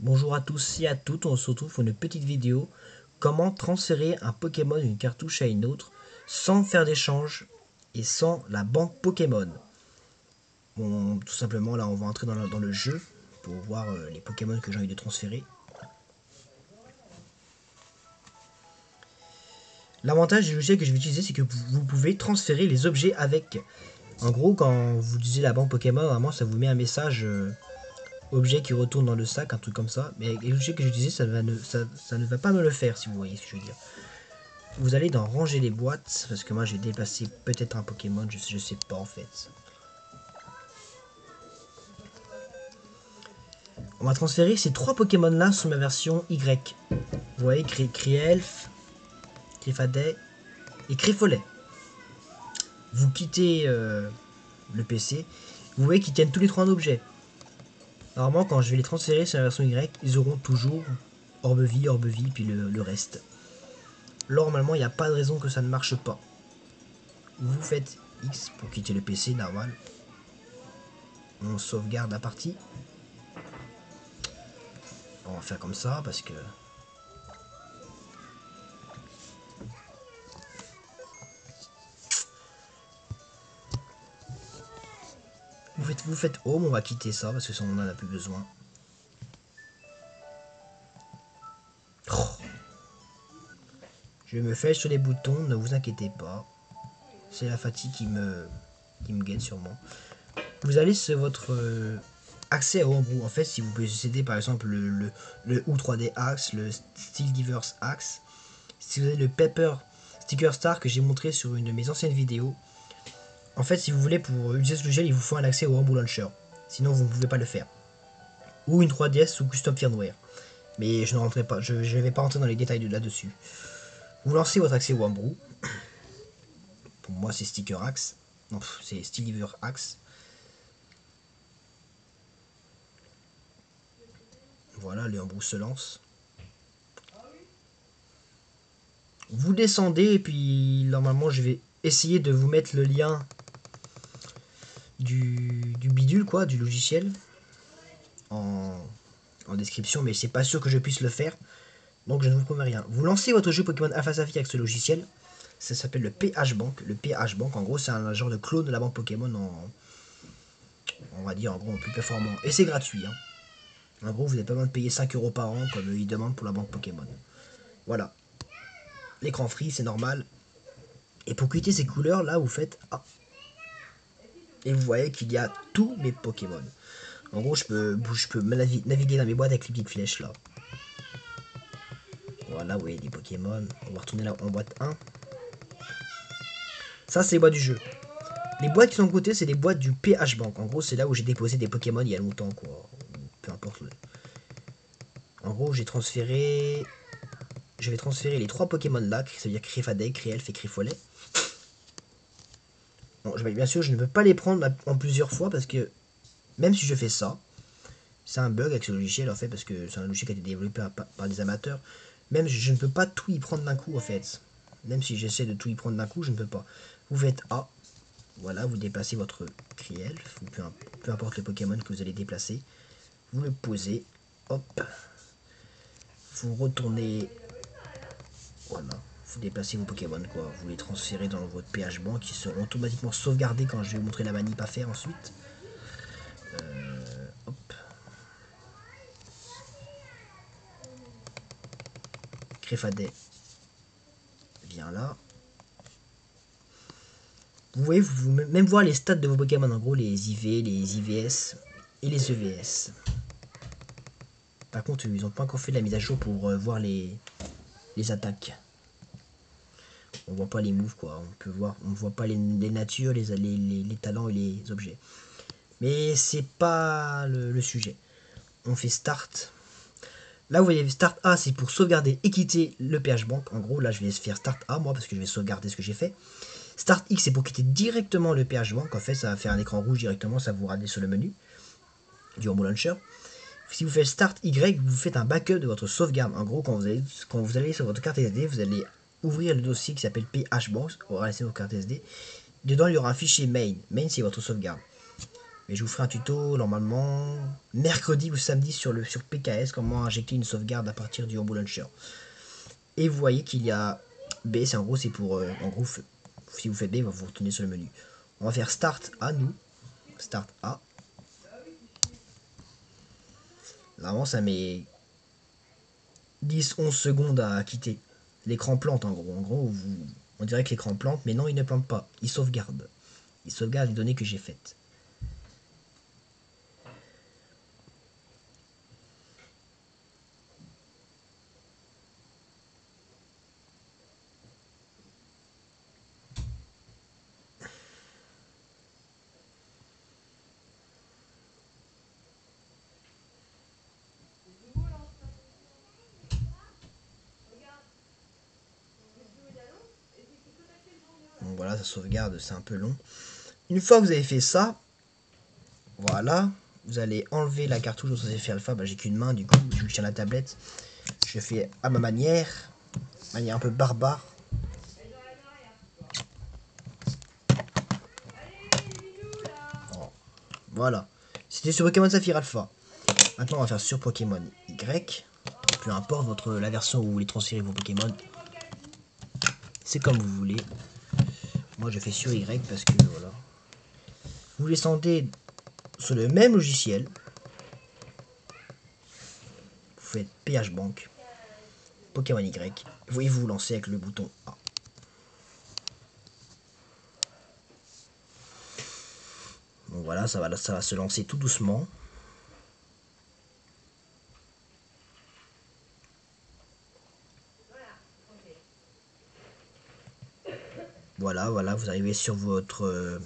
Bonjour à tous et à toutes, on se retrouve pour une petite vidéo. Comment transférer un Pokémon d'une cartouche à une autre sans faire d'échange et sans la banque Pokémon. Bon, tout simplement là on va entrer dans le jeu pour voir les Pokémon que j'ai envie de transférer. L'avantage du logiciel que je vais utiliser, c'est que vous pouvez transférer les objets avec. En gros, quand vous utilisez la banque Pokémon, vraiment ça vous met un message objet qui retourne dans le sac, un truc comme ça. Mais avec les logiciels que j'utilise, ça ne va pas me le faire, si vous voyez ce que je veux dire. Vous allez dans ranger les boîtes, parce que moi j'ai déplacé peut-être un Pokémon, je sais pas en fait. On va transférer ces trois Pokémon là sur ma version Y. Vous voyez, Krielf, Crifadet et Crifolet. Vous quittez le PC, vous voyez qu'ils tiennent tous les trois un objet. Normalement, quand je vais les transférer sur la version Y, ils auront toujours Orbe-vie, puis le reste. Normalement, il n'y a pas de raison que ça ne marche pas. Vous faites X pour quitter le PC, normal. On sauvegarde la partie. On va faire comme ça parce que... Vous faites home, on va quitter ça parce que ça on en a plus besoin. Oh. Je me fais sur les boutons, ne vous inquiétez pas. C'est la fatigue qui me guette sûrement. Vous allez sur votre accès au Homebrew. En fait, si vous possédez par exemple le U3D Axe, le Steel Divers Axe, si vous avez le Pepper Sticker Star que j'ai montré sur une de mes anciennes vidéos, en fait, si vous voulez, pour utiliser ce logiciel, il vous faut un accès au Homebrew Launcher. Sinon, vous ne pouvez pas le faire. Ou une 3DS ou Custom Firmware. Mais je ne rentrerai pas, je vais pas rentrer dans les détails de là-dessus. Vous lancez votre accès au Homebrew. Pour moi, c'est Sticker Axe. Non, c'est Steel Diver Axe. Voilà, le Homebrew se lance. Vous descendez et puis normalement je vais essayer de vous mettre le lien du bidule quoi, du logiciel en description, mais c'est pas sûr que je puisse le faire, donc je ne vous promets rien. Vous lancez votre jeu Pokémon Alpha Sapphire avec ce logiciel, ça s'appelle le PH Bank. Le PH Bank, en gros, c'est un genre de clone de la banque Pokémon on va dire en gros en plus performant, et c'est gratuit. Hein. En gros, vous n'avez pas besoin de payer 5 € par an comme ils demandent pour la banque Pokémon. Voilà. L'écran free, c'est normal. Et pour quitter ces couleurs, là, vous faites A. Et vous voyez qu'il y a tous mes Pokémon. En gros, je peux naviguer dans mes boîtes avec les petites flèches là. Voilà, vous voyez les Pokémon. On va retourner là en boîte 1. Ça, c'est les boîtes du jeu. Les boîtes qui sont de côté, c'est les boîtes du PH Bank. En gros, c'est là où j'ai déposé des Pokémon il y a longtemps, quoi. Peu importe. En gros, j'ai transféré... Je vais transférer les 3 Pokémon là, c'est-à-dire Crifadet, Crielf et Crifolet. Bon, bien sûr, je ne peux pas les prendre en plusieurs fois parce que même si je fais ça, c'est un bug avec ce logiciel en fait, parce que c'est un logiciel qui a été développé par des amateurs. Même je ne peux pas tout y prendre d'un coup en fait. Même si j'essaie de tout y prendre d'un coup, je ne peux pas. Vous faites A, voilà, vous déplacez votre Crielf, ou peu importe le Pokémon que vous allez déplacer. Vous le posez, hop. Vous retournez, voilà. Vous déplacez vos Pokémon quoi. Vous les transférez dans votre PH Bank qui seront automatiquement sauvegardés quand je vais vous montrer la manip à faire ensuite. Hop. Crifadet vient là. Vous voyez, vous pouvez même voir les stats de vos Pokémon, en gros les IV, les IVS et les EVS. Par contre, ils n'ont pas encore fait de la mise à jour pour voir les attaques. On voit pas les moves quoi, on peut voir, on voit pas les natures, les talents et les objets. Mais c'est pas le sujet. On fait start. Là vous voyez start A, c'est pour sauvegarder et quitter le PH Bank. En gros là je vais faire start A moi parce que je vais sauvegarder ce que j'ai fait. Start X c'est pour quitter directement le PH Bank. En fait ça va faire un écran rouge directement, ça vous ramène sur le menu du Homebrew Launcher. Si vous faites Start Y, vous faites un backup de votre sauvegarde. En gros, quand vous allez sur votre carte SD, vous allez ouvrir le dossier qui s'appelle PH Bank, on va laisser votre carte SD. Dedans, il y aura un fichier main. Main, c'est votre sauvegarde. Mais je vous ferai un tuto normalement mercredi ou samedi sur PKS, comment injecter une sauvegarde à partir du Homebrew Launcher. Et vous voyez qu'il y a B, c'est en gros, c'est pour en gros, si vous faites B, vous retournez sur le menu. On va faire Start A, nous. Start A. Normalement, ça met 10-11 secondes à quitter. L'écran plante, en gros. En gros, on dirait que l'écran plante, mais non, il ne plante pas. Il sauvegarde. Il sauvegarde les données que j'ai faites. Donc voilà, ça sauvegarde, c'est un peu long. Une fois que vous avez fait ça, voilà, vous allez enlever la cartouche dont ça fait alpha. Bah, j'ai qu'une main, du coup, je tiens la tablette. Je fais à ma manière un peu barbare. Oh, voilà, c'était sur Pokémon Saphir Alpha. Maintenant, on va faire sur Pokémon Y. Peu importe la version où vous voulez transférer vos Pokémon. C'est comme vous voulez. Moi, je fais sur Y parce que voilà. Vous descendez sur le même logiciel. Vous faites PHBank, Pokémon Y. Et vous lancez avec le bouton A. Donc voilà, ça va se lancer tout doucement. Voilà, vous arrivez sur votre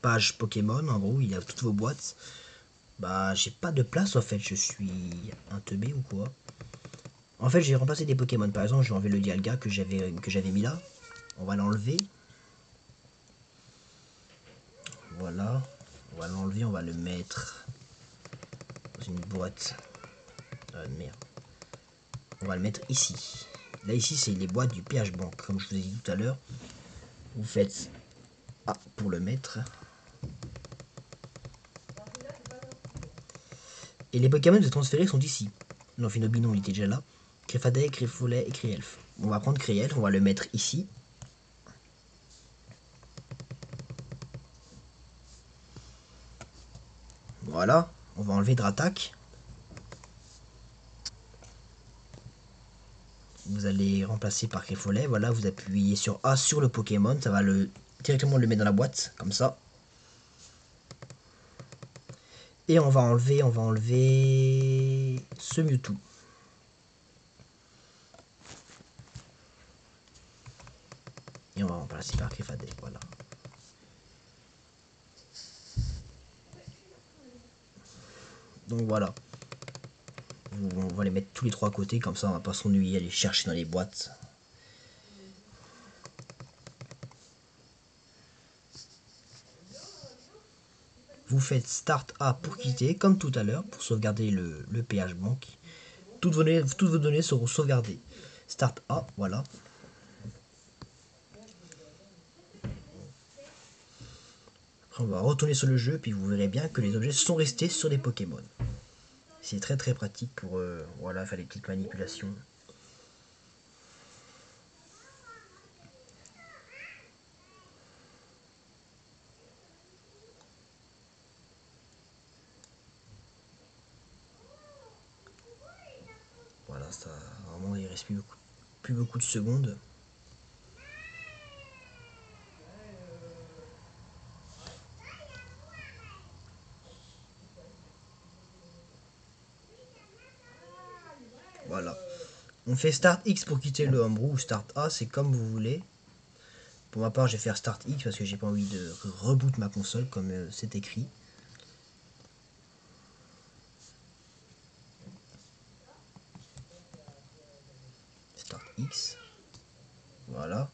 page Pokémon. En gros, il y a toutes vos boîtes. Bah, j'ai pas de place en fait, je suis un teubé ou quoi. En fait, j'ai remplacé des Pokémon. Par exemple, j'ai enlevé le Dialga que j'avais mis là. On va l'enlever. Voilà. On va l'enlever, on va le mettre dans une boîte. Merde. On va le mettre ici. Là, ici, c'est les boîtes du PHBank. Comme je vous ai dit tout à l'heure. Vous faites A pour le mettre. Et les Pokémon de transférer sont ici. L'Amphinobinon, il était déjà là. Créfadais, Créfolet et Créelf. On va prendre Créelf, on va le mettre ici. Voilà. On va enlever Dratak. Vous allez remplacer par Créfolet. Voilà, vous appuyez sur A sur le Pokémon. Ça va directement le mettre dans la boîte, comme ça. Et on va enlever ce Mewtwo. Et on va remplacer par Créfadais, voilà. Donc voilà. On va les mettre tous les trois à côté, comme ça on va pas s'ennuyer à les chercher dans les boîtes. Vous faites Start A pour quitter, comme tout à l'heure, pour sauvegarder le PHBank. Toutes vos données seront sauvegardées. Start A, voilà. Après, on va retourner sur le jeu, puis vous verrez bien que les objets sont restés sur les Pokémon. C'est très très pratique pour voilà, faire les petites manipulations. Voilà, ça vraiment il reste plus beaucoup de secondes. Voilà. On fait Start X pour quitter le Homebrew ou Start A, c'est comme vous voulez. Pour ma part, je vais faire Start X parce que j'ai pas envie de reboot ma console comme c'est écrit. Start X. Voilà.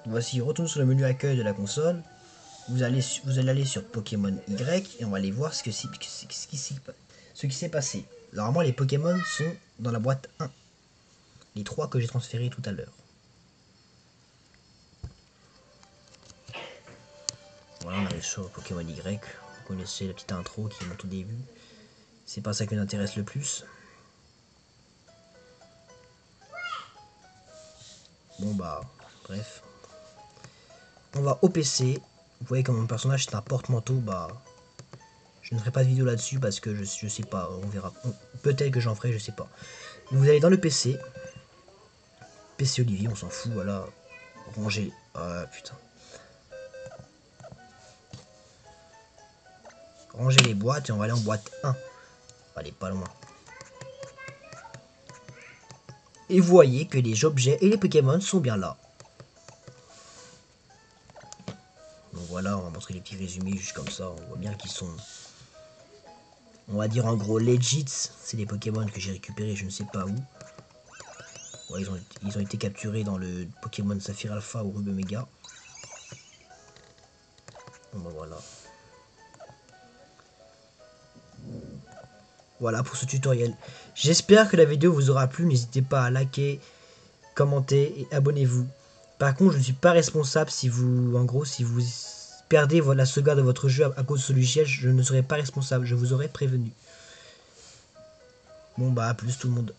Voici, retourne sur le menu accueil de la console. Vous allez aller sur Pokémon Y et on va aller voir ce qui s'est passé. Normalement, les Pokémon sont dans la boîte 1. Les 3 que j'ai transférés tout à l'heure. on arrive sur Pokémon Y. Vous connaissez la petite intro qui est mon tout début. C'est pas ça qui nous intéresse le plus. Bon bah, bref. On va au PC. Vous voyez comme mon personnage c'est un porte-manteau, bah... Je ne ferai pas de vidéo là-dessus parce que je sais pas, on verra. Peut-être que j'en ferai, je sais pas. Vous allez dans le PC. PC Olivier, on s'en fout, voilà. Ranger. Ah putain. Ranger les boîtes et on va aller en boîte 1. Allez, pas loin. Et vous voyez que les objets et les Pokémon sont bien là. Donc voilà, on va montrer les petits résumés juste comme ça. On voit bien qu'ils sont, on va dire en gros legit. C'est des Pokémon que j'ai récupérés je ne sais pas où. Ouais, ils ont été capturés dans le Pokémon Saphir Alpha ou Ruby Omega. Bon bah voilà. Voilà pour ce tutoriel. J'espère que la vidéo vous aura plu. N'hésitez pas à liker, commenter et abonnez-vous. Par contre, je ne suis pas responsable si vous, en gros, si vous perdez la sauvegarde de votre jeu à cause de ce logiciel, je ne serai pas responsable. Je vous aurai prévenu. Bon bah à plus tout le monde.